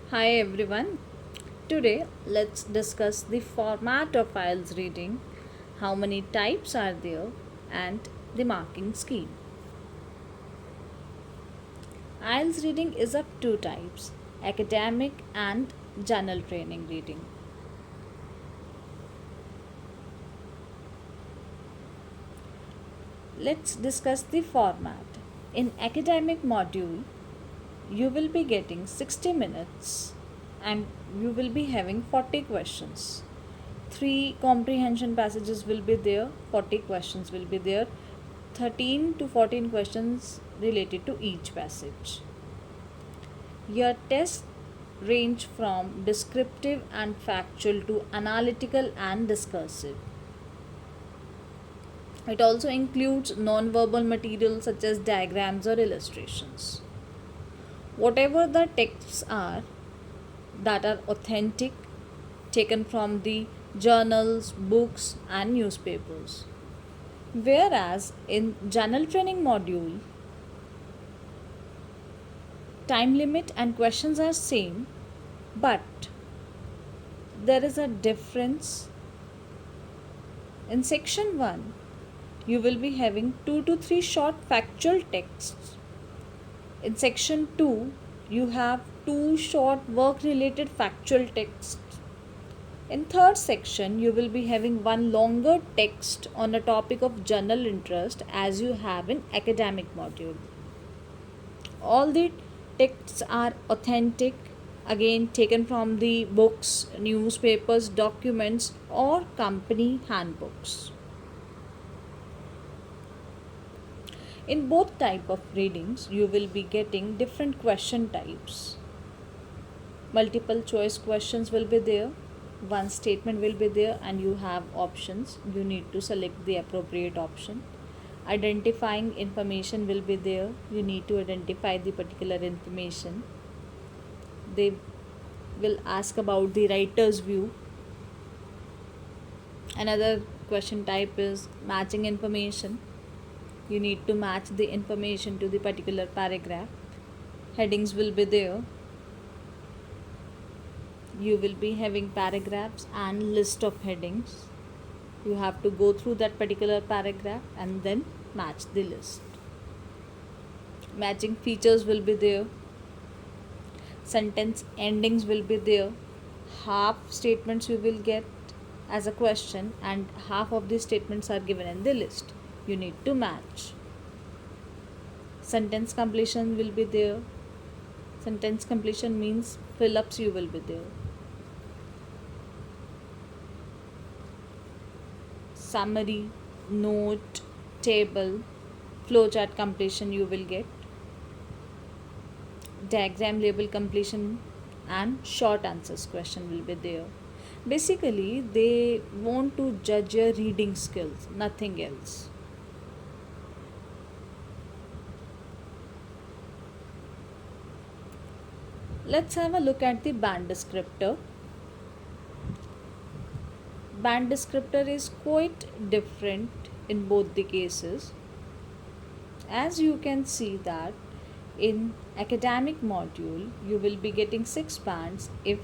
Hi everyone. Today let's discuss the format of IELTS reading, how many types are there, and the marking scheme. IELTS reading is of two types, academic and general training reading. Let's discuss the format. In academic module, you will be getting 60 minutes and you will be having 40 questions. 3 comprehension passages will be there, 40 questions will be there, 13 to 14 questions related to each passage. Your tests range from descriptive and factual to analytical and discursive. It also includes non-verbal material such as diagrams or illustrations. Whatever the texts are that are authentic, taken from the journals, books, and newspapers. Whereas in general training module, time limit and questions are same, but there is a difference. In section 1, you will be having 2 to 3 short factual texts. In section 2, you have 2 short work related factual texts. In third section, you will be having one longer text on a topic of general interest as you have in academic module. All the texts are authentic, again taken from the books, newspapers, documents or company handbooks. In both type of readings, you will be getting different question types. Multiple choice questions will be there, one statement will be there and you have options. You need to select the appropriate option. Identifying information will be there. You need to identify the particular information. They will ask about the writer's view. Another question type is matching information. You need to match the information to the particular paragraph. Headings will be there. You will be having paragraphs and list of headings. You have to go through that particular paragraph and then match the list. Matching features will be there. Sentence endings will be there. Half statements you will get as a question and half of the statements are given in the list. You need to match. Sentence completion will be there. Sentence completion means fill-ups you will be there. Summary, note, table, flowchart completion you will get. Diagram label completion and short answers question will be there. Basically, they want to judge your reading skills, nothing else. Let's have a look at the band descriptor. Band descriptor is quite different in both the cases. As you can see that in academic module you will be getting 6 bands if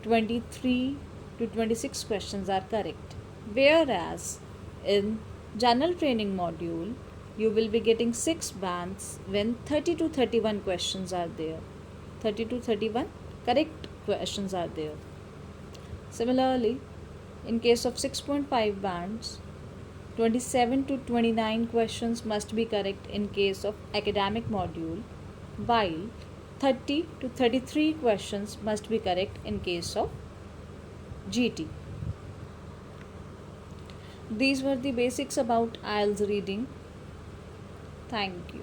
23 to 26 questions are correct, whereas in general training module you will be getting 6 bands when 30 to 31 questions are there. 30 to 31 correct questions are there. Similarly, in case of 6.5 bands, 27 to 29 questions must be correct in case of academic module, while 30 to 33 questions must be correct in case of GT. These were the basics about IELTS reading. Thank you.